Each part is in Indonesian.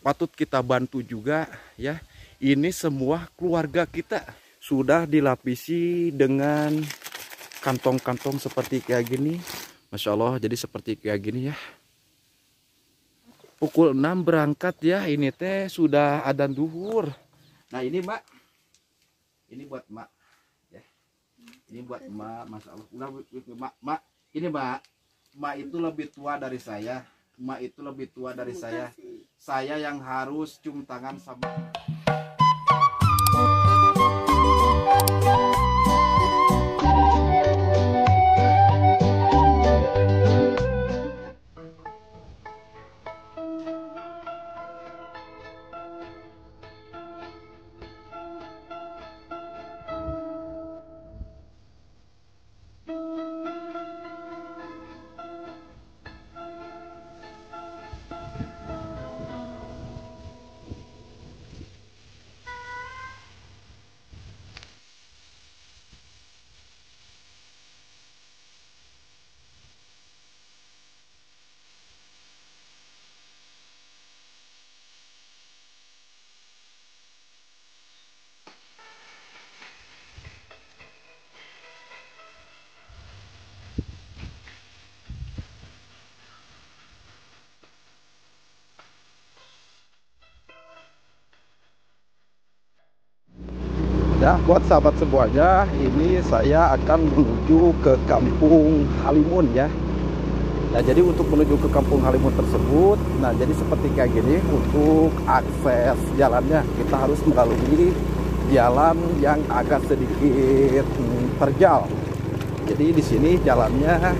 patut kita bantu juga ya. Ini semua keluarga kita sudah dilapisi dengan kantong-kantong seperti kayak gini. Masya Allah, jadi seperti kayak gini ya. Pukul 6 berangkat ya, ini teh sudah adzan duhur. Nah ini Mbak, ini buat Mbak ya. Ini buat Mbak, Masya Allah. Udah Mbak, ini Mbak itu lebih tua dari saya. Mbak itu lebih tua dari saya. Saya yang harus cium tangan sama. Ya, buat sahabat semuanya, ini saya akan menuju ke Kampung Halimun ya. Nah, jadi untuk menuju ke Kampung Halimun tersebut, nah jadi seperti kayak gini, untuk akses jalannya kita harus melalui jalan yang agak sedikit terjal. Jadi di sini jalannya,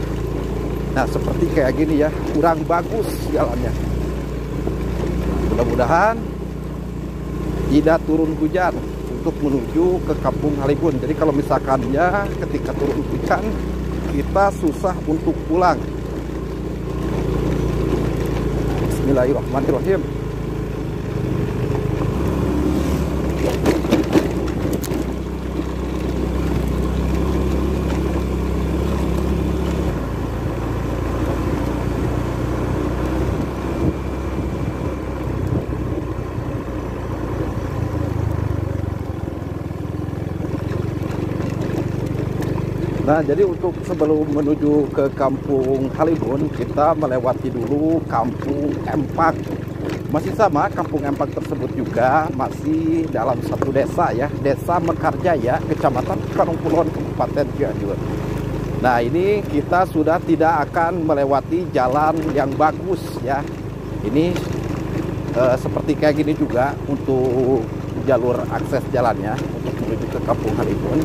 nah seperti kayak gini ya, kurang bagus jalannya. Mudah-mudahan tidak turun hujan untuk menuju ke Kampung Halimun. Jadi kalau misalkannya ketika turun hujan kita susah untuk pulang. Bismillahirrahmanirrahim. Nah, jadi untuk sebelum menuju ke Kampung Halimun, kita melewati dulu Kampung Empang. Masih sama, Kampung Empang tersebut juga masih dalam satu desa ya, Desa Mekarjaya, Kecamatan Karangkulon, Kabupaten Cianjur. Nah, ini kita sudah tidak akan melewati jalan yang bagus ya. Ini seperti kayak gini juga untuk jalur akses jalannya untuk menuju ke Kampung Halimun.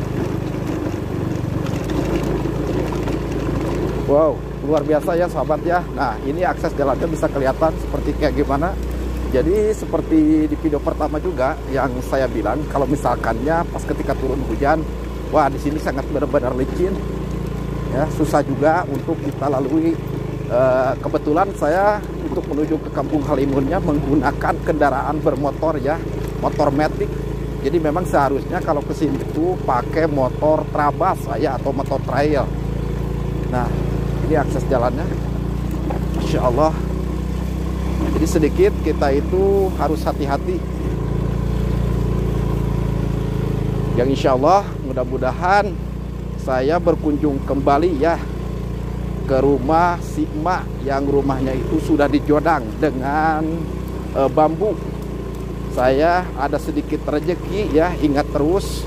Wow, luar biasa ya sahabat ya. Nah, ini akses jalannya bisa kelihatan seperti kayak gimana. Jadi seperti di video pertama juga yang saya bilang, kalau misalkannya pas ketika turun hujan, wah di sini sangat benar-benar licin. Ya, susah juga untuk kita lalui. Kebetulan saya untuk menuju ke Kampung Halimunnya menggunakan kendaraan bermotor ya, motor matic. Jadi memang seharusnya kalau ke sini itu pakai motor trabas ya atau motor trail. Nah, ini akses jalannya, Masya Allah. Jadi sedikit kita itu harus hati-hati. Yang Insya Allah mudah-mudahan saya berkunjung kembali ya ke rumah si emak yang rumahnya itu sudah dijodang dengan bambu. Saya ada sedikit rezeki ya, ingat terus.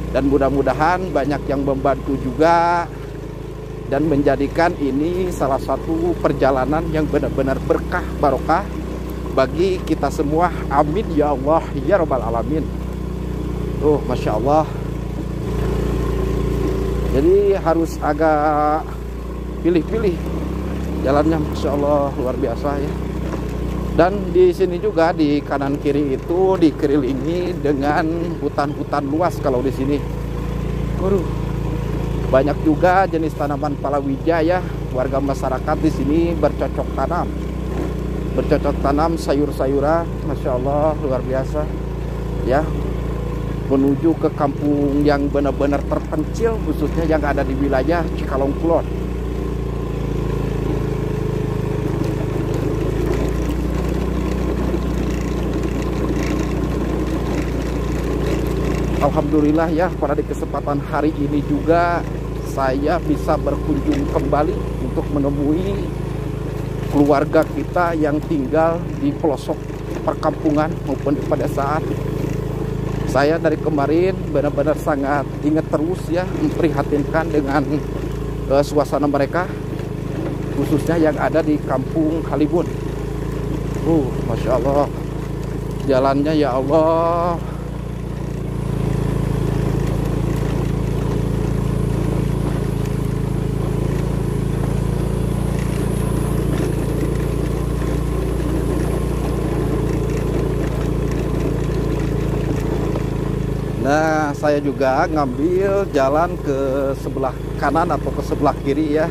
Dan mudah-mudahan banyak yang membantu juga, dan menjadikan ini salah satu perjalanan yang benar-benar berkah barokah bagi kita semua. Amin ya Allah ya Rabbal Alamin. Masya Allah. Jadi harus agak pilih-pilih jalannya, Masya Allah, luar biasa ya. Dan di sini juga di kanan kiri itu dikelilingi dengan hutan-hutan luas. Kalau di sini, banyak juga jenis tanaman palawija ya. Warga masyarakat di sini bercocok tanam sayur-sayuran, Masya Allah, luar biasa ya. Menuju ke kampung yang benar-benar terpencil, khususnya yang ada di wilayah Cikalongkulon. Alhamdulillah ya, pada di kesempatan hari ini juga saya bisa berkunjung kembali untuk menemui keluarga kita yang tinggal di pelosok perkampungan maupun di pedesaan. Saya dari kemarin benar-benar sangat ingat terus ya, memprihatinkan dengan suasana mereka, khususnya yang ada di Kampung Halimun. Masya Allah, jalannya ya Allah. Nah, saya juga ngambil jalan ke sebelah kanan atau ke sebelah kiri ya,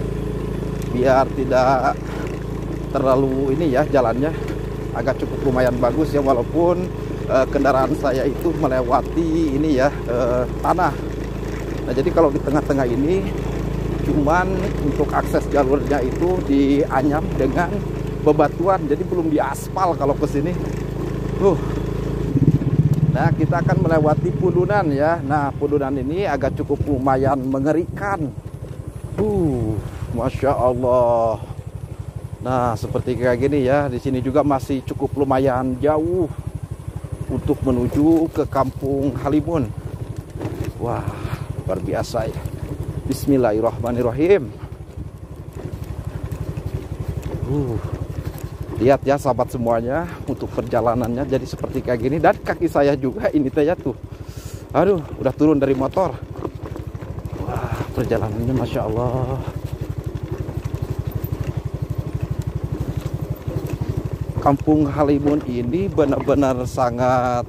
biar tidak terlalu ini ya, jalannya agak cukup lumayan bagus ya, walaupun kendaraan saya itu melewati ini ya, tanah. Nah, jadi kalau di tengah-tengah ini cuman untuk akses jalurnya itu dianyam dengan bebatuan, jadi belum diaspal kalau ke sini. Nah, kita akan melewati pundunan ya. Nah, pundunan ini agak cukup lumayan mengerikan. Masya Allah. Nah, seperti kayak gini ya. Di sini juga masih cukup lumayan jauh untuk menuju ke Kampung Halimun. Wah, luar biasa ya. Bismillahirrahmanirrahim. Lihat ya sahabat semuanya, untuk perjalanannya jadi seperti kayak gini. Dan kaki saya juga ini teh ya tuh, aduh, udah turun dari motor. Wah, perjalanannya Masya Allah. Kampung Halimun ini benar-benar sangat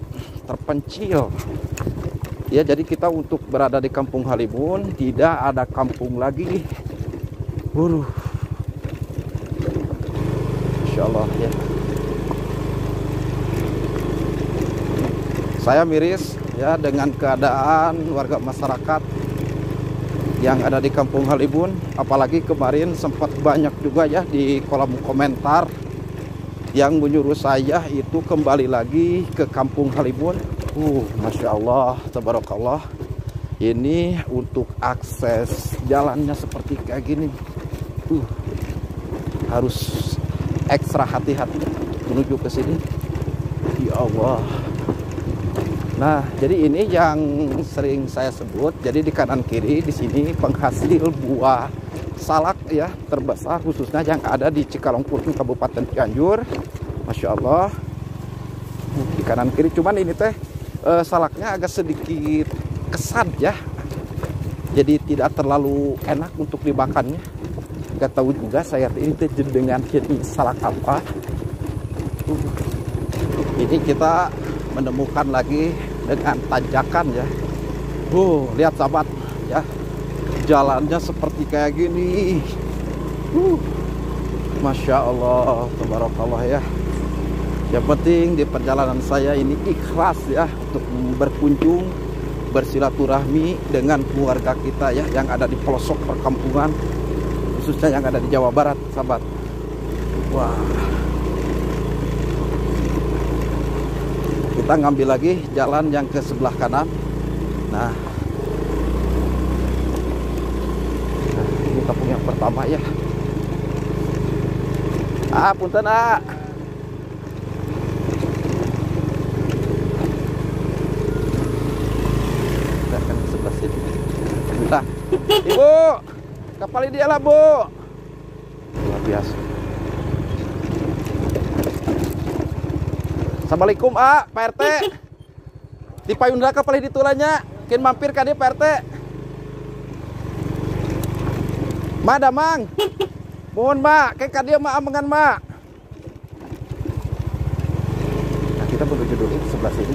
terpencil ya, jadi kita untuk berada di Kampung Halimun tidak ada kampung lagi. Allah ya. Saya miris ya dengan keadaan warga masyarakat yang ada di Kampung Halimun, apalagi kemarin sempat banyak juga ya di kolom komentar yang menyuruh saya itu kembali lagi ke Kampung Halimun. Masya Allah, tabarakallah. Ini untuk akses jalannya seperti kayak gini, harus ekstra hati-hati menuju ke sini. Ya Allah. Nah, jadi ini yang sering saya sebut. Jadi di kanan kiri di sini penghasil buah salak ya terbesar, khususnya yang ada di Cikalongpurung, Kabupaten Cianjur. Masya Allah. Di kanan kiri, cuman ini teh salaknya agak sedikit kesat ya. Jadi tidak terlalu enak untuk dimakannya. Gak tahu juga saya ini dengan jenis salak apa. Ini kita menemukan lagi dengan tanjakan ya. Lihat sahabat ya, jalannya seperti kayak gini. Masya Allah, tabarakallah ya. Yang penting di perjalanan saya ini ikhlas ya, untuk berkunjung, bersilaturahmi dengan keluarga kita ya, yang ada di pelosok perkampungan, khususnya yang ada di Jawa Barat, sahabat. Wah, kita ngambil lagi jalan yang ke sebelah kanan. Nah, ini kampung yang pertama ya. Punten kita akan ke sebelah sini. Nah, Ibu, kapal dia lah, Bu. Luar biasa. Assalamualaikum, Pak RT. Di payunda kapal di tulanya, kin mampir ka dieu, Pak RT. Mang. Mohon, Mak, kayak ka dieu mah amengan, Mak. Nah, kita menuju dulu ke sebelah sini.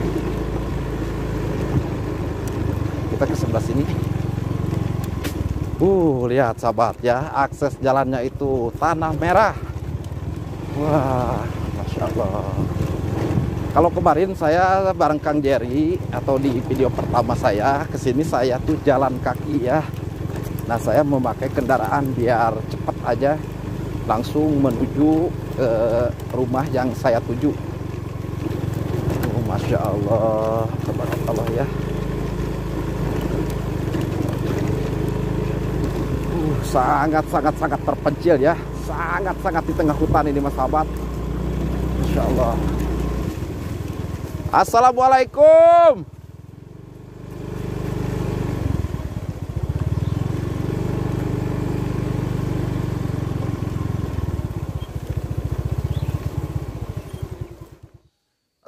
Kita ke sebelah sini. Lihat sahabat ya, akses jalannya itu tanah merah. Wah, Masya Allah. Kalau kemarin saya bareng Kang Jerry, atau di video pertama saya kesini, saya tuh jalan kaki ya. Nah, saya memakai kendaraan biar cepat aja langsung menuju ke rumah yang saya tuju. Masya Allah, tabarakallah ya. Sangat terpencil ya. Sangat di tengah hutan ini, Mas sahabat. Masya Allah. Assalamualaikum.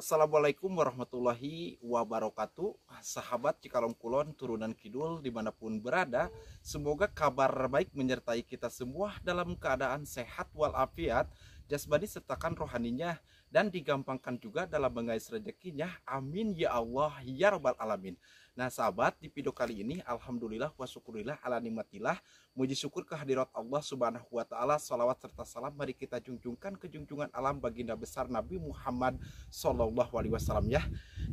Assalamualaikum warahmatullahi wabarakatuh. Sahabat Cikalong Kulon, turunan kidul dimanapun berada, semoga kabar baik menyertai kita semua dalam keadaan sehat walafiat, jasmani sertakan rohaninya, dan digampangkan juga dalam mengais rezekinya. Amin ya Allah ya rabbal alamin. Nah sahabat, di video kali ini alhamdulillah wa syukurillah ala nikmatillah, muji syukur kehadirat Allah subhanahu wa ta'ala, salawat serta salam mari kita junjungkan ke junjungan alam baginda besar Nabi Muhammad sallallahu alaihi wasallam ya.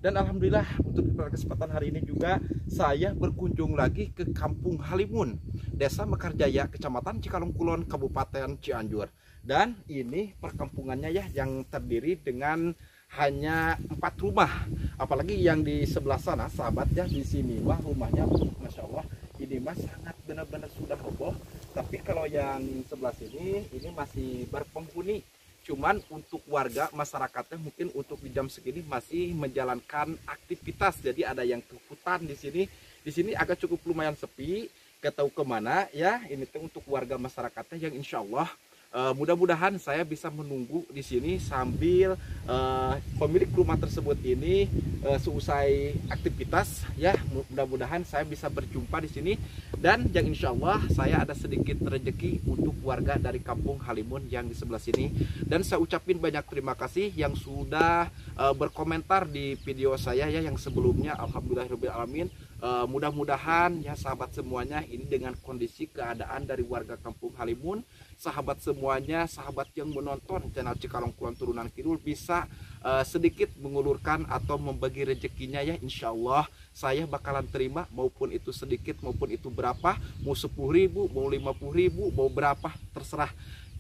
Dan alhamdulillah untuk pada kesempatan hari ini juga saya berkunjung lagi ke Kampung Halimun, Desa Mekarjaya, Kecamatan Cikalong Kulon, Kabupaten Cianjur. Dan ini perkampungannya ya, yang terdiri dengan hanya 4 rumah. Apalagi yang di sebelah sana sahabat ya, di sini mah rumahnya Masya Allah ini mah sangat benar-benar sudah roboh. Tapi kalau yang sebelah sini ini masih berpenghuni. Cuman untuk warga masyarakatnya mungkin untuk di jam segini masih menjalankan aktivitas. Jadi ada yang ke hutan di sini. Di sini agak cukup lumayan sepi. Gak tahu kemana ya. Ini tuh untuk warga masyarakatnya yang insya Allah mudah-mudahan saya bisa menunggu di sini sambil pemilik rumah tersebut ini seusai aktivitas ya. Mudah-mudahan saya bisa berjumpa di sini, dan yang insya Allah saya ada sedikit rezeki untuk warga dari Kampung Halimun yang di sebelah sini. Dan saya ucapin banyak terima kasih yang sudah berkomentar di video saya ya yang sebelumnya. Alhamdulillahirabbil alamin. Mudah-mudahan ya sahabat semuanya, ini dengan kondisi keadaan dari warga Kampung Halimun, sahabat semuanya, sahabat yang menonton channel Cikalong Kulon Turunan Kidul bisa sedikit mengulurkan atau membagi rezekinya ya. Insya Allah saya bakalan terima, maupun itu sedikit maupun itu berapa, mau 10.000, mau 50.000, mau berapa terserah.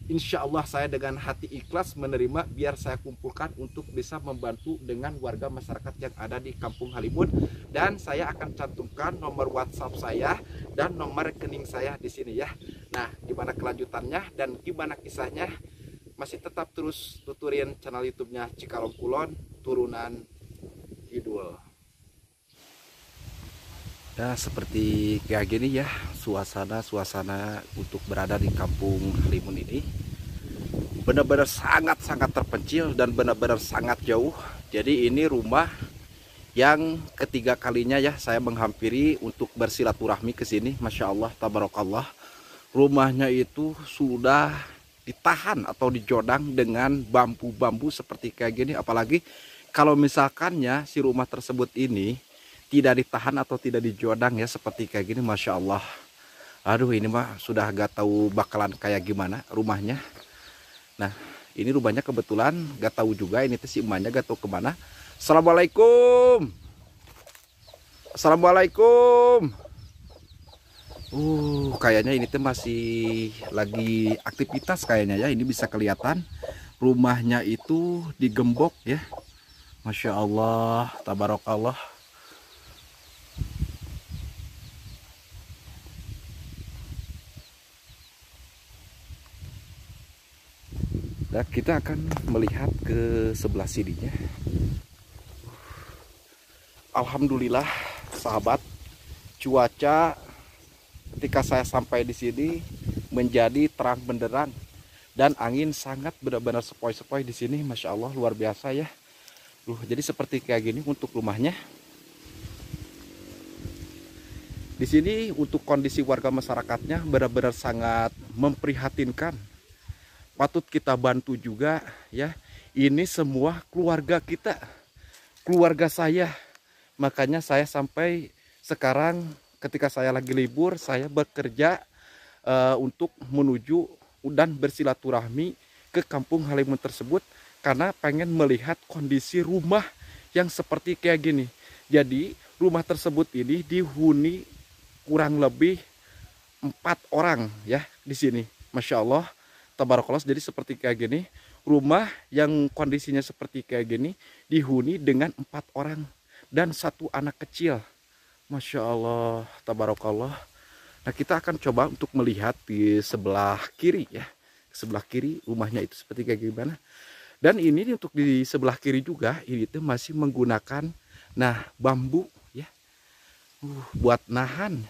Insya Allah saya dengan hati ikhlas menerima, biar saya kumpulkan untuk bisa membantu dengan warga masyarakat yang ada di Kampung Halimun. Dan saya akan cantumkan nomor WhatsApp saya dan nomor rekening saya di sini ya. Nah, gimana kelanjutannya dan gimana kisahnya, masih tetap terus tuturin channel YouTube-nya Cikalong Kulon Turunan Kidul. Ya seperti kayak gini ya suasana untuk berada di Kampung Halimun ini, benar-benar sangat terpencil dan benar-benar sangat jauh. Jadi ini rumah yang ketiga kalinya ya saya menghampiri untuk bersilaturahmi ke sini. Masya Allah tabarakallah, rumahnya itu sudah ditahan atau dijodang dengan bambu-bambu seperti kayak gini. Apalagi kalau misalkannya si rumah tersebut ini tidak ditahan atau tidak dijodang ya seperti kayak gini, Masya Allah. Aduh ini mah sudah gak tahu bakalan kayak gimana rumahnya. Nah ini rumahnya kebetulan gak tahu juga ini si emaknya gak tahu kemana. Assalamualaikum. Assalamualaikum. Kayaknya ini tuh masih lagi aktivitas kayaknya ya. Ini bisa kelihatan rumahnya itu digembok ya. Masya Allah tabarakallah. Nah, kita akan melihat ke sebelah sininya. Alhamdulillah sahabat, cuaca ketika saya sampai di sini menjadi terang benderang dan angin sangat benar-benar sepoi-sepoi di sini. Masya Allah luar biasa ya. Jadi seperti kayak gini untuk rumahnya. Di sini untuk kondisi warga masyarakatnya benar-benar sangat memprihatinkan. Patut kita bantu juga ya. Ini semua keluarga kita, keluarga saya. Makanya saya sampai sekarang ketika saya lagi libur, saya bekerja untuk menuju dan bersilaturahmi ke Kampung Halimun tersebut, karena pengen melihat kondisi rumah yang seperti kayak gini. Jadi rumah tersebut ini dihuni kurang lebih 4 orang ya di sini. Masya Allah tabarakallah. Jadi seperti kayak gini, rumah yang kondisinya seperti kayak gini dihuni dengan 4 orang dan 1 anak kecil. Masya Allah tabarakallah. Nah, kita akan coba untuk melihat di sebelah kiri ya. Sebelah kiri rumahnya itu seperti kayak gimana. Dan ini untuk di sebelah kiri juga ini tuh masih menggunakan bambu ya. Buat nahan.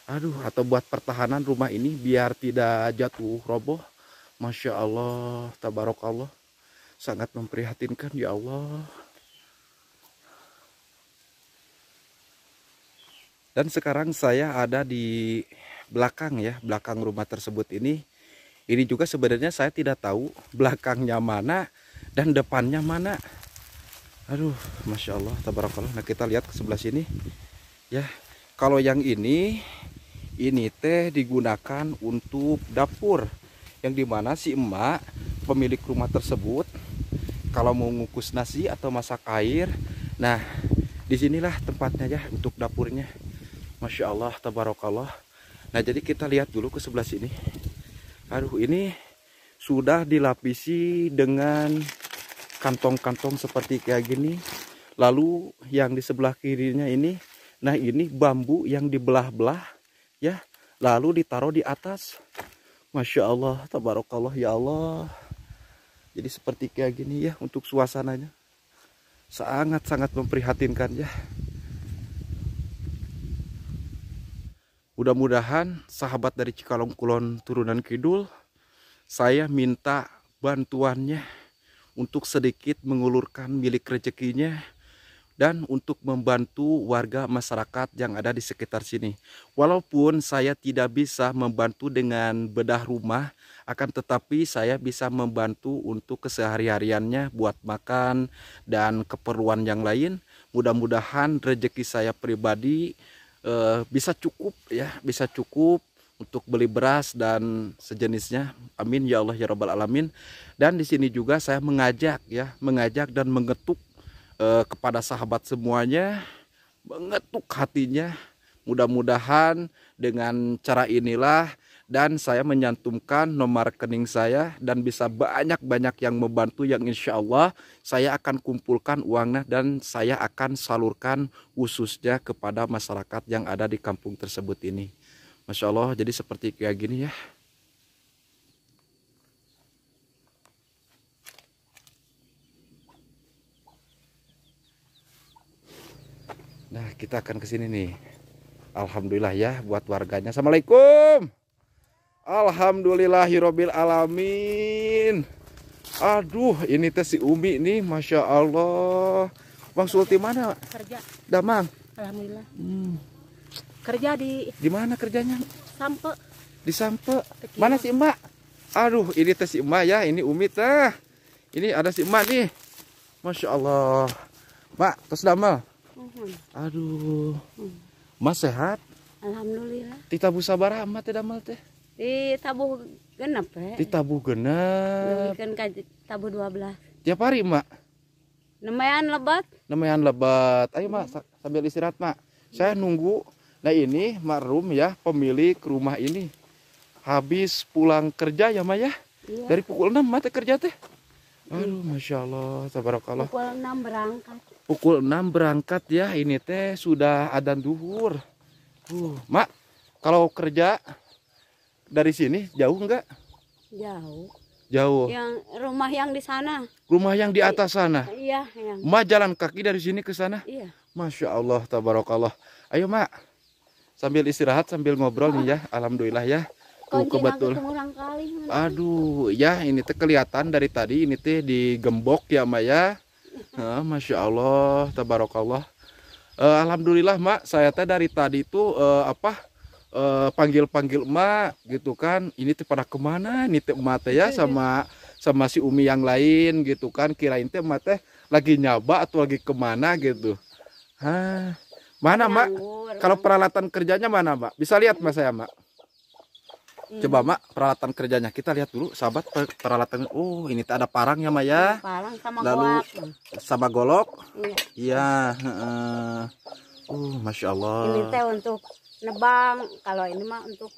Aduh, atau buat pertahanan rumah ini biar tidak jatuh roboh. Masya Allah, tabarakallah. Sangat memprihatinkan ya Allah. Dan sekarang saya ada di belakang ya, belakang rumah tersebut ini. Ini juga sebenarnya saya tidak tahu belakangnya mana dan depannya mana. Aduh, Masya Allah, tabarakallah. Nah, kita lihat ke sebelah sini. Ya, kalau yang ini teh digunakan untuk dapur. Yang dimana si emak, pemilik rumah tersebut, kalau mau ngukus nasi atau masak air, nah disinilah tempatnya ya untuk dapurnya. Masya Allah, tabarakallah. Nah, jadi kita lihat dulu ke sebelah sini. Aduh, ini sudah dilapisi dengan kantong-kantong seperti kayak gini. Lalu yang di sebelah kirinya ini, nah ini bambu yang dibelah-belah ya, lalu ditaruh di atas. Masya Allah, tabarakallah ya Allah. Jadi seperti kayak gini ya untuk suasananya. Sangat-sangat memprihatinkan ya. Mudah-mudahan sahabat dari Cikalong Kulon Turunan Kidul, saya minta bantuannya untuk sedikit mengulurkan milik rezekinya dan untuk membantu warga masyarakat yang ada di sekitar sini. Walaupun saya tidak bisa membantu dengan bedah rumah, akan tetapi saya bisa membantu untuk kesehari-hariannya buat makan dan keperluan yang lain. Mudah-mudahan rezeki saya pribadi bisa cukup ya, bisa cukup untuk beli beras dan sejenisnya. Amin ya Allah ya Rabbal Alamin. Dan di sini juga saya mengajak dan mengetuk kepada sahabat semuanya, mengetuk hatinya. Mudah-mudahan dengan cara inilah dan saya menyantumkan nomor rekening saya dan bisa banyak-banyak yang membantu, yang insya Allah saya akan kumpulkan uangnya dan saya akan salurkan khususnya kepada masyarakat yang ada di kampung tersebut ini. Masya Allah, jadi seperti kayak gini ya. Nah, kita akan ke sini nih. Alhamdulillah ya buat warganya. Assalamualaikum. Alhamdulillahirabbil alamin. Aduh, ini teh si Umi nih, Masya Allah. Bang Sulti mana? Kerja. Damang. Alhamdulillah. Kerja di mana kerjanya? Sampe. Di Sampe. Mana si Emak? Aduh, ini teh si Emak ya, ini Umi teh. Ini ada si Emak nih. Masya Allah. Mak, terus damel. Aduh. Mas sehat? Alhamdulillah. Ditabuh sabaraha emak teh damel teh? Ditabuh genep Ditabuh genep. Kan tabuh 12. Tiap hari emak? Nemayan lebat. Nemayan lebat. Ayo mak sambil istirahat mak. Saya nunggu. Nah ini Mak Rum ya, pemilik rumah ini. Habis pulang kerja ya mak ya? Iya. Dari pukul 6 mak teh kerja teh. Aduh, Masya Allah, tabarakallah. Pukul 6 berangkat. Pukul 6 berangkat ya, ini teh sudah adzan duhur. Mak, kalau kerja dari sini jauh enggak? Jauh. Jauh. Yang rumah yang di sana. Rumah yang di atas sana. Iya, yang. Mak jalan kaki dari sini ke sana? Iya. Masya Allah, tabarakallah. Ayo mak, sambil istirahat sambil ngobrol nih ya. Alhamdulillah ya. Kebetul. Aduh, ya ini teh kelihatan dari tadi ini teh digembok ya mak ya. Masya Allah, tabarakallah. Alhamdulillah mak, saya teh dari tadi itu panggil-panggil emak gitu kan. Ini teh pada kemana? Ini teh emak teh ya sama si Umi yang lain gitu kan. Kirain teh emak teh lagi nyaba atau lagi kemana gitu. Mana mak? Kalau peralatan kerjanya mana mak? Bisa lihat mas saya mak? Coba mak peralatan kerjanya kita lihat dulu sahabat peralatan. Oh ini ada parang ya mak ya. Parang sama lalu golok. Sama golok. Iya. Masya Allah. Ini teh untuk nebang. Kalau ini mah untuk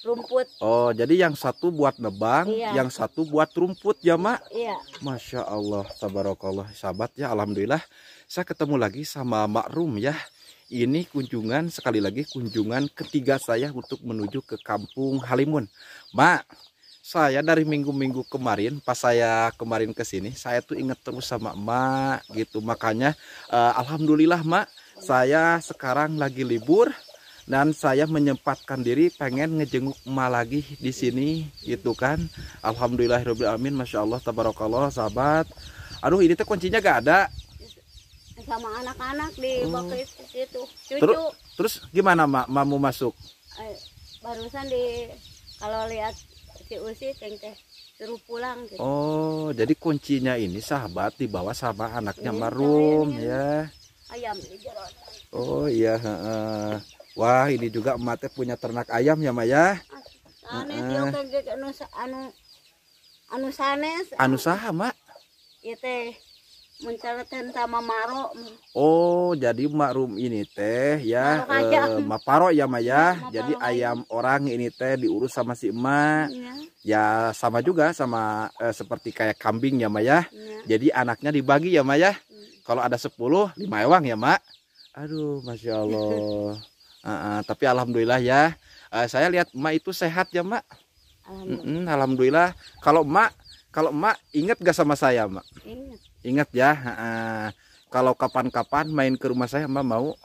rumput. Oh, jadi yang satu buat nebang, Iya. yang satu buat rumput ya, Mak? Iya. Masya Allah, tabarakallah, sahabat ya, alhamdulillah. Saya ketemu lagi sama Mak Rum ya. Ini kunjungan, sekali lagi kunjungan ketiga saya untuk menuju ke Kampung Halimun. Mak, saya dari minggu-minggu kemarin, pas saya kemarin ke sini, saya tuh inget terus sama Mak gitu. Makanya, alhamdulillah Mak, saya sekarang lagi libur. Dan saya menyempatkan diri pengen ngejenguk emak lagi di sini gitu kan. Alhamdulillahirabbil alamin, masya Allah tabarakallah sahabat. Aduh, ini teh kuncinya gak ada. Sama anak-anak di waktu itu cucu. Terus gimana Mak? Mau masuk? Barusan kalau lihat si Usi teh suruh pulang gitu. Oh, jadi kuncinya ini sahabat dibawa sama anaknya Marum ya. Ayam di jeron. Oh iya. Wah, ini juga emak teh punya ternak ayam ya Maya. Aneh dia kayak anu sanes. Anu saha Mak? Ieu teh mencaletan sama Maro. Oh, jadi Makrum ini teh ya Maparo ya Maya. Jadi ayam orang ini teh diurus sama si emak. Ya sama juga sama seperti kayak kambing ya Maya. Jadi anaknya dibagi ya Maya. Kalau ada 10, 5 ewang ya Mak. Aduh, masya Allah. Tapi alhamdulillah ya, saya lihat emak itu sehat ya Mak. Alhamdulillah. Kalau emak ingat gak sama saya Mak? Ingat ya. Kalau kapan-kapan main ke rumah saya emak mau?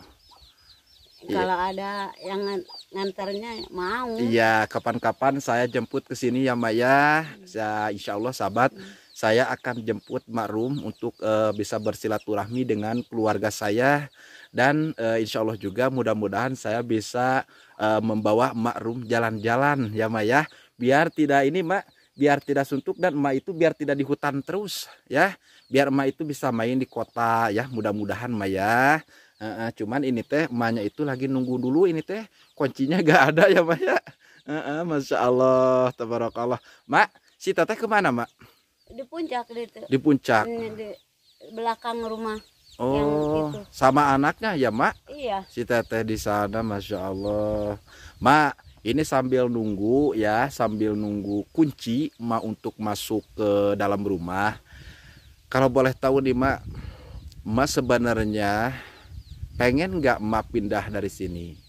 Kalau ada yang nganternya mau. Iya, kapan-kapan saya jemput ke sini ya Mak ya. Insya Allah sahabat, saya akan jemput Makrum untuk bisa bersilaturahmi dengan keluarga saya. Dan insya Allah juga mudah-mudahan saya bisa membawa Makrum jalan-jalan ya Mak ya. Biar tidak ini Mak, biar tidak suntuk dan emak itu biar tidak di hutan terus ya. Biar emak itu bisa main di kota ya, mudah-mudahan Mak ya. Cuman ini teh emaknya itu lagi nunggu dulu, ini teh kuncinya gak ada ya Mak ya. Masya Allah, tabarakallah. Mak, si teteh kemana Mak? Di puncak gitu. Di puncak. Di belakang rumah. Oh, sama anaknya ya Mak? Iya. Si teteh di sana, masya Allah. Mak, ini sambil nunggu ya, sambil nunggu kunci Mak untuk masuk ke dalam rumah. Kalau boleh tahu nih Mak, Mak sebenarnya pengen nggak Mak pindah dari sini?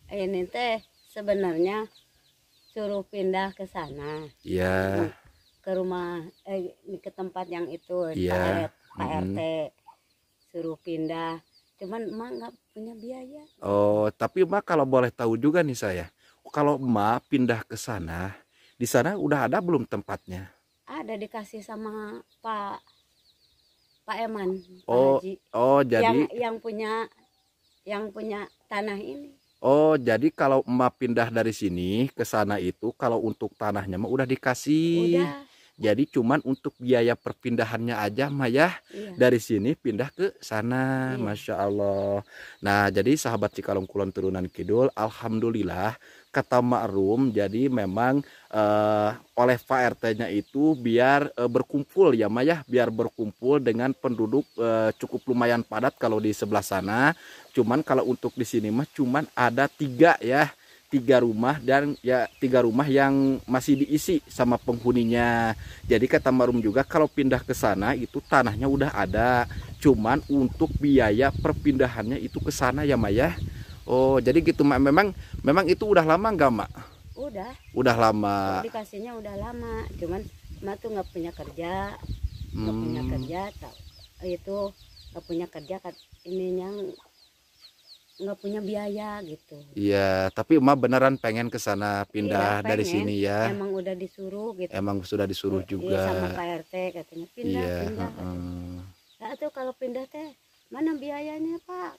Ini teh sebenarnya suruh pindah ke sana. Iya. Ke rumah, ke tempat yang itu, Iya. Pak RT. Suruh pindah, cuman emak nggak punya biaya. Oh, tapi Mak kalau boleh tahu juga nih saya, kalau Mak pindah ke sana, di sana udah ada belum tempatnya? Ada, dikasih sama Pak Eman, Pak Oh, Haji. Oh jadi yang punya tanah ini. Oh, jadi kalau Emak pindah dari sini ke sana itu, kalau untuk tanahnya mah udah dikasih. Udah. Jadi cuman untuk biaya perpindahannya aja Mak ya. Iya. Dari sini pindah ke sana. Iya. Masya Allah. Nah, jadi sahabat Cikalong Kulon Turunan Kidul, alhamdulillah kata Makrum, jadi memang oleh Pak RT-nya itu biar berkumpul ya Mak ya, biar berkumpul dengan penduduk cukup lumayan padat kalau di sebelah sana. Cuman kalau untuk di sini mah cuman ada 3 ya. 3 rumah dan ya 3 rumah yang masih diisi sama penghuninya. Jadi kata Makrum juga kalau pindah ke sana itu tanahnya udah ada. Cuman untuk biaya perpindahannya itu ke sana ya Mak ya. Oh, jadi gitu Mak. Memang itu udah lama nggak Mak? Udah. Udah lama. Dikasihnya udah lama. Cuman Mak tuh nggak punya kerja. Nggak punya kerja. Itu nggak punya kerja ininya nggak punya biaya gitu. Iya, tapi Emak beneran pengen ke sana pindah Iya, dari sini ya. Emang udah disuruh gitu. Emang sudah disuruh juga. Iya, sama Pak RT katanya pindah, Iya, pindah. Nah, tuh kalau pindah teh mana biayanya Pak?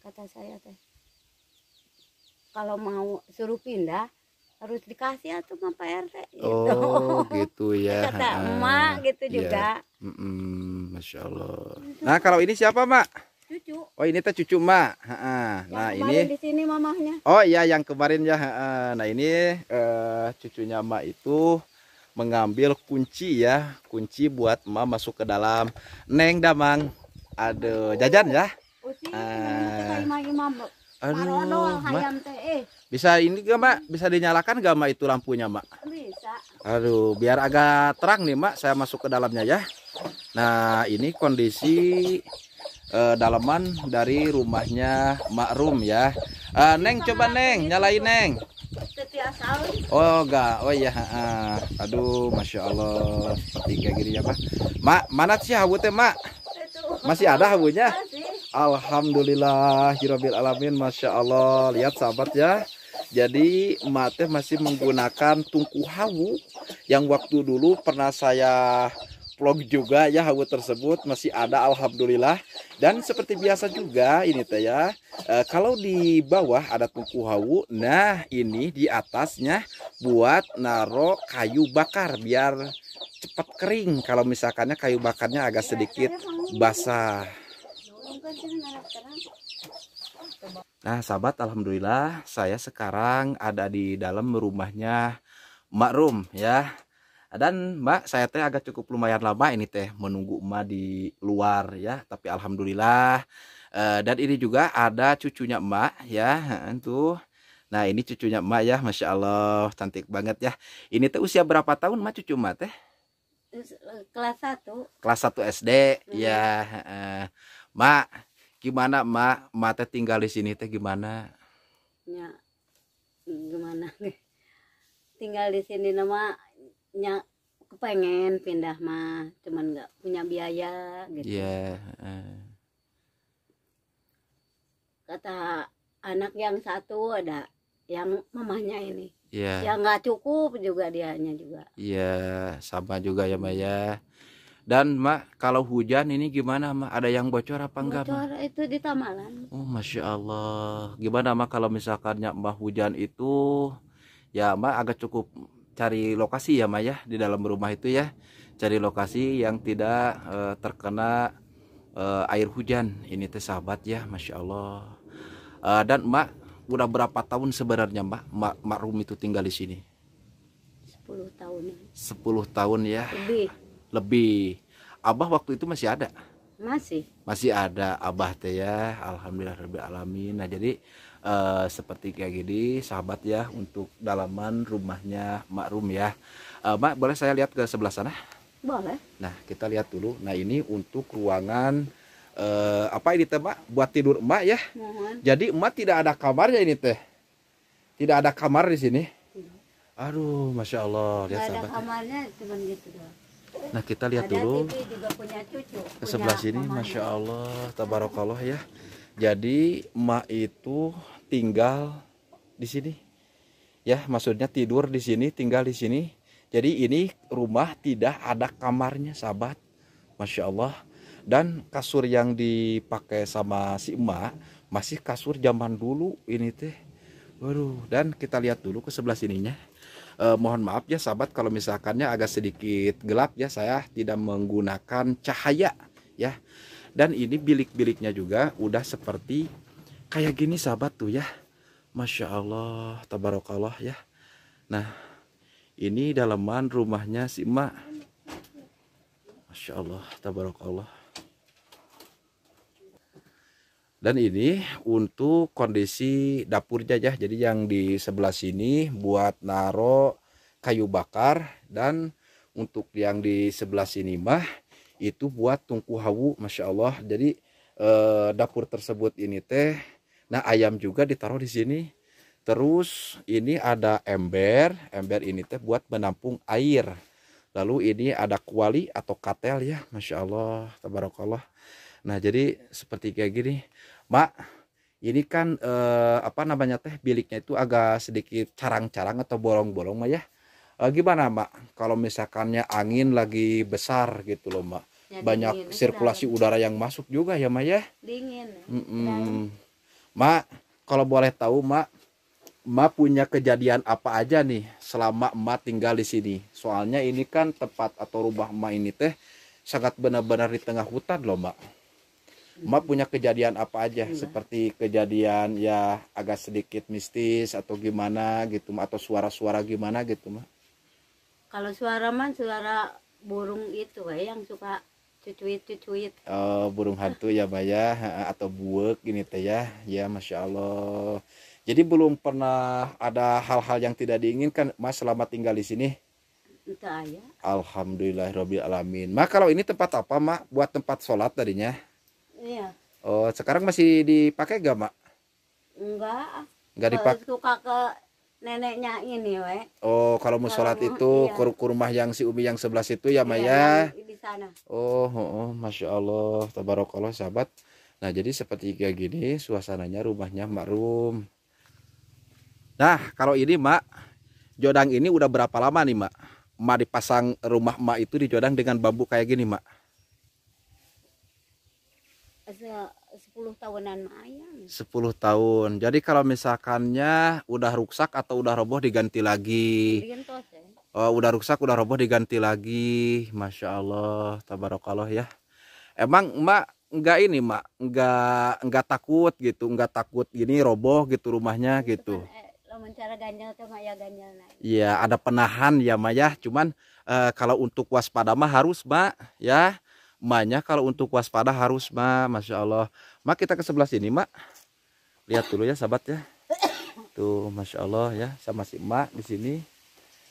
Kata saya teh. Kalau mau suruh pindah harus dikasih atau sama Pak RT gitu. Oh, gitu ya. Kata emak gitu juga. Masya Allah. Nah, kalau ini siapa Mak? Cucu. Oh, ini teh cucu Mak. Nah, ini di sini mamahnya. Oh iya, yang kemarin ya. Nah, ini cucunya Mak itu mengambil kunci ya, kunci buat Emak masuk ke dalam. Neng Damang. Aduh, jajan ya. Parodol Mak, hayam teh. bisa ini gak Mak? Bisa dinyalakan gak Mak itu lampunya Mak? Bisa. Aduh, biar agak terang nih Mak, saya masuk ke dalamnya ya. Nah, ini kondisi dalaman dari rumahnya Mak Rum ya. Neng, coba Neng, nyalain Neng. Setiap tahun. Oh enggak, oh iya. Aduh, masya Allah, seperti kayak gini ya Pak. Mak, mana sih hawu teh Mak? Masih ada hawunya? Alhamdulillahirabbil alamin, masya Allah. Lihat sahabat ya. Jadi Mak teh masih menggunakan tungku hawu yang waktu dulu pernah saya vlog juga ya, hawu tersebut masih ada alhamdulillah. Dan seperti biasa juga ini teh ya, kalau di bawah ada tungku hawu, nah ini di atasnya buat naro kayu bakar biar cepat kering kalau misalkannya kayu bakarnya agak sedikit basah. Nah sahabat, alhamdulillah saya sekarang ada di dalam rumahnya Mak Rum ya. Dan Mbak, saya teh agak cukup lumayan lama ini teh menunggu Emak di luar ya. Tapi alhamdulillah. Dan ini juga ada cucunya Emak ya. Tuh. Nah ini cucunya Emak ya. Masya Allah cantik banget ya. Ini teh usia berapa tahun Emak cucu Emak teh? Kelas 1. Kelas 1 SD ya. Mak, gimana Emak? Emak teh tinggal di sini teh gimana? Ya, gimana? Tinggal di sini nama kepengen pindah mah, cuman nggak punya biaya gitu. Iya. Kata anak yang satu ada yang mamahnya ini, Iya. yang nggak cukup juga dianya juga. Iya, sama juga ya Mak ya. Dan Mak, kalau hujan ini gimana Mak? Ada yang bocor apa enggak Mak? Bocor itu di Tamalan. Oh Masya Allah. Gimana Mak kalau misalkannya Mak hujan itu, ya Mak agak cukup cari lokasi ya Mak ya, di dalam rumah itu ya. Cari lokasi yang tidak terkena air hujan. Ini teh sahabat ya, Masya Allah. Dan Mak, udah berapa tahun sebenarnya Mak Rum itu tinggal di sini? 10 tahun. 10 tahun ya. Lebih. Abah waktu itu masih ada? Masih Ada Abah teh ya. Alhamdulillahirabbil alamin. Nah jadi seperti kayak gini sahabat ya, untuk dalaman rumahnya Mak Rum ya. Mak, boleh saya lihat ke sebelah sana? boleh. Nah kita lihat dulu. Nah ini untuk ruangan apa ini teh Mak? Buat tidur Emak ya. Mohon. Jadi Emak tidak ada kamarnya ini teh. Tidak ada kamar di sini. Aduh, Masya Allah. Lihat Nggak ada sahabat. kamarnya, cuman gitu doang. Nah kita lihat Ada dulu TV juga punya cucu. ke sebelah sini, Masya Allah, tabarakallah ya. Jadi Emak itu tinggal di sini, ya, maksudnya tidur di sini, tinggal di sini. Jadi ini rumah tidak ada kamarnya, sahabat, Masya Allah. Dan kasur yang dipakai sama si Emak masih kasur zaman dulu ini teh. Waduh, dan kita lihat dulu ke sebelah sininya. Mohon maaf ya sahabat kalau misalkannya agak sedikit gelap ya, saya tidak menggunakan cahaya ya. Dan ini bilik-biliknya juga udah seperti kayak gini sahabat tuh ya. Masya Allah, tabarakallah ya. Nah ini dalaman rumahnya si Emak. Masya Allah, tabarakallah. Dan ini untuk kondisi dapurnya ya. Jadi yang di sebelah sini buat naro kayu bakar, dan untuk yang di sebelah sini mah itu buat tungku hawu, Masya Allah. Jadi dapur tersebut ini teh, nah ayam juga ditaruh di sini. Terus ini ada ember, ember ini teh buat menampung air. Lalu ini ada kuali atau katel ya, Masya Allah, tabarakallah. Nah jadi seperti kayak gini. Mak, ini kan apa namanya teh, biliknya itu agak sedikit carang-carang atau bolong-bolong Mak ya. Gimana Mak kalau misalkannya angin lagi besar gitu loh Mak, Ya, banyak dingin, sirkulasi udara yang masuk juga ya Mak ya. Dingin. Mak, kalau boleh tahu Mak punya kejadian apa aja nih selama Mak tinggal di sini? Soalnya ini kan tempat atau rumah Mak ini teh sangat benar-benar di tengah hutan loh Mak. Mak punya kejadian apa aja? Seperti kejadian ya agak sedikit mistis atau gimana gitu, atau suara-suara gimana gitu Mak? Kalau suara mah suara burung itu yang suka cucuit. Oh, burung hantu ya Mbak ya, atau buek gini teh ya. Ya Masya Allah. Jadi belum pernah ada hal-hal yang tidak diinginkan Mas selama tinggal di sini. Entah ya. Alhamdulillahirabbil alamin. Mak, kalau ini tempat apa Mak? Buat tempat sholat tadinya. Iya. Oh, sekarang masih dipakai gak Mak? Enggak. Nggak dipakai. Suka ke neneknya ini we. Oh, kalau mau sholat Kalau itu iya. ke rumah yang si Umi yang sebelah situ ya Mak Iya, ya. yang di sana. Oh, Masya Allah, tabarakallah sahabat. Nah, jadi seperti kayak gini suasananya rumahnya Mak Rum. Nah, kalau ini Mak, jodang ini udah berapa lama nih Mak? Mak dipasang rumah Mak itu di jodang dengan bambu kayak gini Mak? 10 tahunan ayam. 10 tahun. Jadi kalau misalkannya udah rusak atau udah roboh diganti lagi. Digentos ya. Oh, udah rusak, udah roboh diganti lagi. Masya Allah, tabarakallah ya. Emang Mak enggak ini Mak, enggak takut gitu, enggak takut gini roboh gitu rumahnya gitu. Lo mencari ganjal sama ya ganjal lain. Iya, ada penahan ya Mak ya. Cuman kalau untuk waspada mah harus Mak ya. Maknya kalau untuk waspada harus Mak, Masya Allah. Mak, kita ke sebelah sini Mak. Lihat dulu ya sahabat ya. Tuh Masya Allah ya, sama si Mak di sini.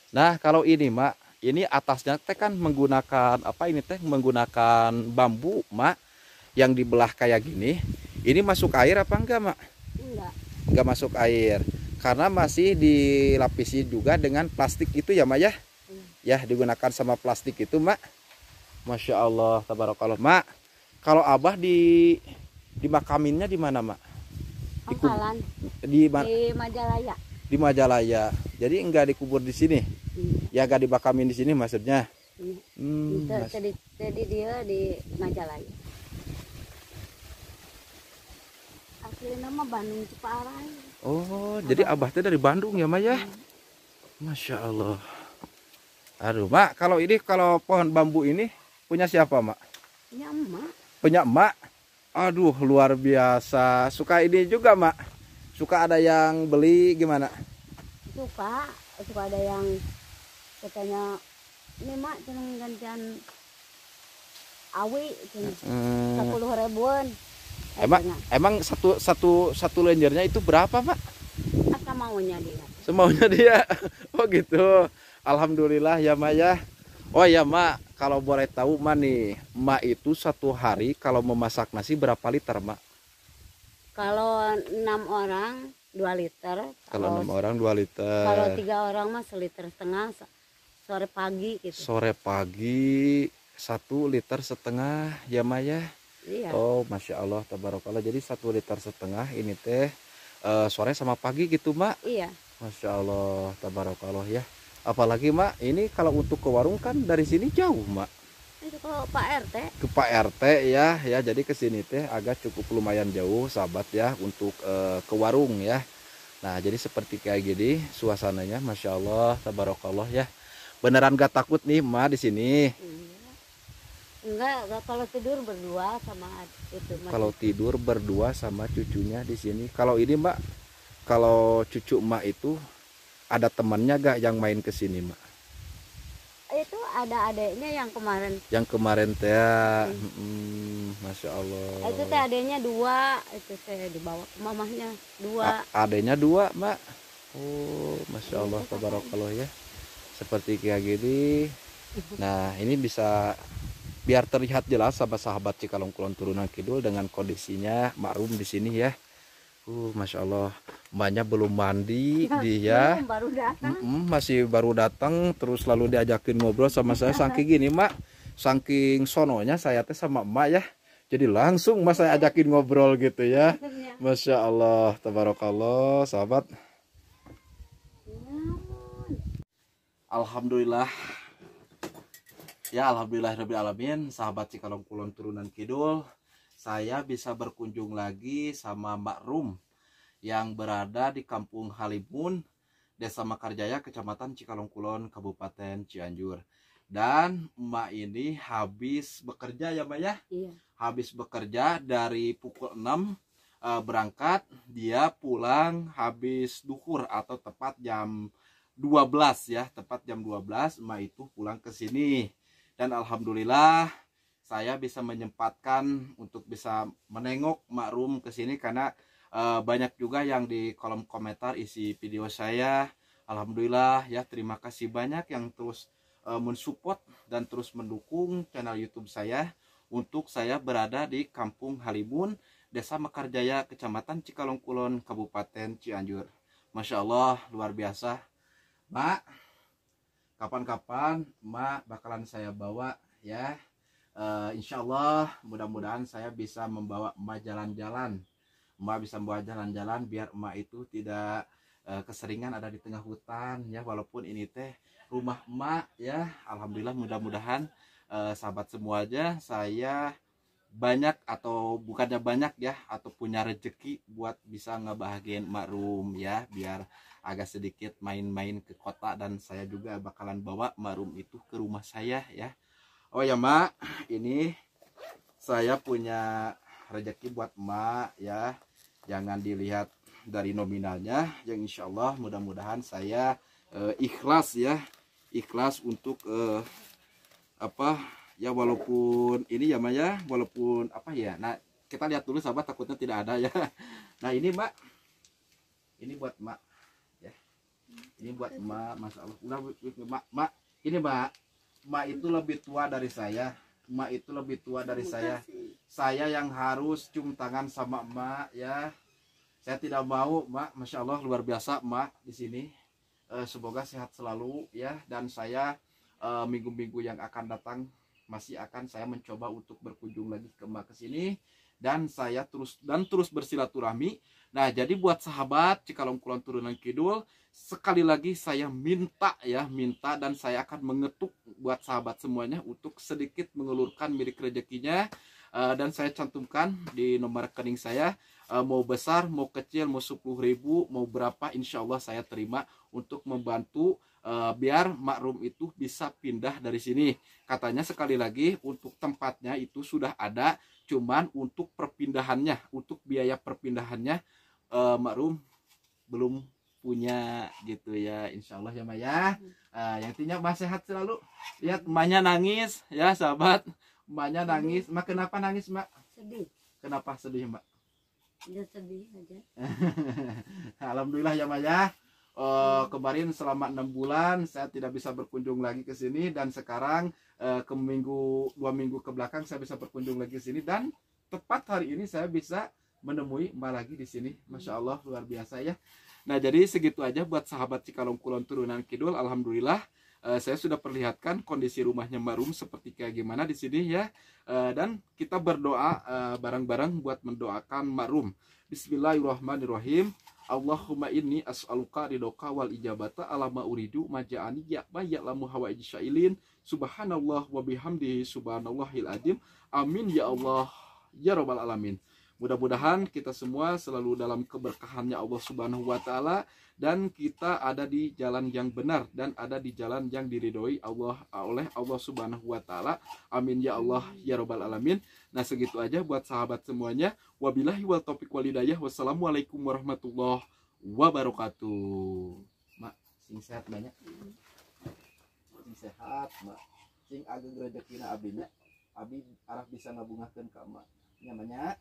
Nah, kalau ini Mak, ini atasnya teh kan menggunakan apa ini teh? Menggunakan bambu Mak yang dibelah kayak gini. Ini masuk air apa enggak Mak? Enggak. Enggak masuk air. Karena masih dilapisi juga dengan plastik itu ya Mak ya. Ya, digunakan sama plastik itu Mak. Masya Allah, tabarakallah. Mak, kalau Abah dimakaminnya di mana Mak? Pangkalan. Di Majalaya. Di Majalaya. Jadi enggak dikubur di sini. Ya enggak dibakamin di sini maksudnya. Jadi dia di Majalaya. Asli nama Bandung Ciparai. Oh, jadi Abah teh dari Bandung ya Mak ya? Masya Allah. Aduh Mak, kalau pohon bambu ini punya siapa Mak? Punya emak. Punya Emak? Aduh, luar biasa. Suka ini juga Mak? Suka ada yang beli gimana? Suka ada yang katanya ini Mak jangan gantian awi 10 ribuan. Emang satu lenjernya itu berapa Mak? Apa maunya dia? Semaunya dia. Oh gitu. Alhamdulillah ya Mak ya. Oh ya Mak, kalau boleh tahu Mak nih, Mak itu satu hari kalau memasak nasi berapa liter Mak? Kalau 6 orang 2 liter. Kalau 6 orang 2 liter. Kalau 3 orang mah 1,5 liter sore pagi gitu. Sore pagi 1,5 liter ya Mak ya. Iya. Oh Masya Allah, tabarakallah. Jadi 1,5 liter ini teh sore sama pagi gitu Mak. Iya. Masya Allah, tabarakallah ya. Apalagi Mak, ini kalau untuk ke warung kan dari sini jauh Mak. Itu kalau Pak RT. Ke Pak RT ya, jadi ke sini teh agak cukup lumayan jauh sahabat ya untuk ke warung ya. Nah, jadi seperti kayak gini suasananya, Masya Allah, tabarakallah ya. Beneran gak takut nih Mak di sini? Iya. Enggak kalau tidur berdua sama itu. Kalau tidur berdua sama cucunya di sini. Kalau ini Mak, kalau cucu Mak itu ada temannya gak yang main ke sini Mak? Itu ada adeknya yang kemarin. Yang kemarin teh, Masya Allah. Itu teh adeknya 2, itu saya dibawa ke mamahnya 2. Adeknya 2 Mak. Oh Masya Allah, tabarakallah ya. Seperti kayak gini. Nah, ini bisa biar terlihat jelas sahabat Cikalong Kulon Turunan Kidul dengan kondisinya Mak Rum di sini ya. Masya Allah, emaknya belum mandi dia. Baru datang. Masih baru datang, terus lalu diajakin ngobrol sama saya. Saking gini Mak, saking sononya saya teh sama emak ya. Jadi langsung Mas saya ajakin ngobrol gitu ya. Masya Allah, tabarakallah sahabat. Alhamdulillah. Ya alhamdulillahirabbil alamin, sahabat Cikalong Kulon Turunan Kidul. Saya bisa berkunjung lagi sama Mbak Rum yang berada di Kampung Halimun, Desa Mekarjaya, Kecamatan Cikalong Kulon, Kabupaten Cianjur. Dan Mbak ini habis bekerja ya Mbak ya? Iya. Habis bekerja dari pukul 6 berangkat, dia pulang habis duhur atau tepat jam 12 ya, tepat jam 12 Mbak itu pulang ke sini. Dan alhamdulillah saya bisa menyempatkan untuk bisa menengok Mak Rum ke sini karena banyak juga yang di kolom komentar isi video saya. Alhamdulillah ya, terima kasih banyak yang terus mensupport dan terus mendukung channel YouTube saya untuk saya berada di Kampung Halimun, Desa Mekarjaya, Kecamatan Cikalong Kulon, Kabupaten Cianjur. Masya Allah, luar biasa. Mak, kapan-kapan Mak bakalan saya bawa ya. Insya Allah mudah-mudahan saya bisa membawa Emak jalan-jalan. Emak bisa membawa jalan-jalan biar Emak itu tidak keseringan ada di tengah hutan ya, walaupun ini teh rumah Emak ya. Alhamdulillah, mudah-mudahan sahabat semua aja saya banyak atau bukannya banyak ya, atau punya rezeki buat bisa ngebahagiain Mak Rum ya, biar agak sedikit main-main ke kota, dan saya juga bakalan bawa Mak Rum itu ke rumah saya ya. Oh ya Mak, ini saya punya rezeki buat Mak ya. Jangan dilihat dari nominalnya, yang insya Allah mudah-mudahan saya ikhlas ya, ikhlas untuk apa ya, walaupun ini ya Mak ya, walaupun apa ya. Nah kita lihat dulu sahabat, takutnya tidak ada ya. Nah ini Mak, ini buat Mak ya, ini buat Mak. Masya Allah, Mak, ini Mak itu lebih tua dari saya. Mak itu lebih tua dari saya. Saya yang harus cium tangan sama Mak ya. Saya tidak mau Mak. Masya Allah, luar biasa Mak di sini. Semoga sehat selalu ya. Dan saya minggu-minggu yang akan datang masih akan saya mencoba untuk berkunjung lagi ke Mak ke sini. Dan saya terus bersilaturahmi. Nah, jadi buat sahabat Cikalong Kulon Turunan Kidul, sekali lagi saya minta dan saya akan mengetuk buat sahabat semuanya untuk sedikit mengelurkan milik rezekinya, dan saya cantumkan di nomor rekening saya, mau besar, mau kecil, mau 10.000, mau berapa, insya Allah saya terima untuk membantu biar Mak Rum itu bisa pindah dari sini. Katanya sekali lagi untuk tempatnya itu sudah ada, cuman untuk perpindahannya, untuk biaya perpindahannya Mak Rum belum punya gitu ya. Insya Allah ya Mak ya. Yang intinya Mak sehat selalu. Lihat emaknya nangis ya sahabat, emaknya nangis. Mak kenapa nangis Mak? Sedih. Kenapa sedih Mak? Ya sedih aja. Alhamdulillah ya Mak ya. Kemarin selama 6 bulan saya tidak bisa berkunjung lagi ke sini, dan sekarang ke 2 minggu ke belakang saya bisa berkunjung lagi ke sini, dan tepat hari ini saya bisa menemui Mbak lagi di sini. Masya Allah, luar biasa ya. Nah jadi segitu aja buat sahabat Cikalong Kulon Turunan Kidul. Alhamdulillah saya sudah perlihatkan kondisi rumahnya Mbak Rum seperti kayak gimana di sini ya. Dan kita berdoa bareng-bareng buat mendoakan Mbak Rum. Bismillahirrahmanirrahim. Allahumma inni as'aluka ridhoka wal ijabata ala ma uridu maja'ani ya'lamu hawaiji syailin. Subhanallah wa bihamdihi subhanallahil adim. Amin ya Allah ya rabbal alamin. Mudah-mudahan kita semua selalu dalam keberkahannya Allah Subhanahu wa taala, dan kita ada di jalan yang benar dan ada di jalan yang diridhoi Allah oleh Allah Subhanahu wa taala. Amin ya Allah ya rabbal alamin. Nah, segitu aja buat sahabat semuanya. Wabillahi wal taufiq wal hidayah. Wassalamualaikum warahmatullahi wabarakatuh. Mak, sing sehat banyak. Sing sehat, Mak. Sing agak rezekina abinya. Abi arah bisa ngabungakeun ka Mak. Namanya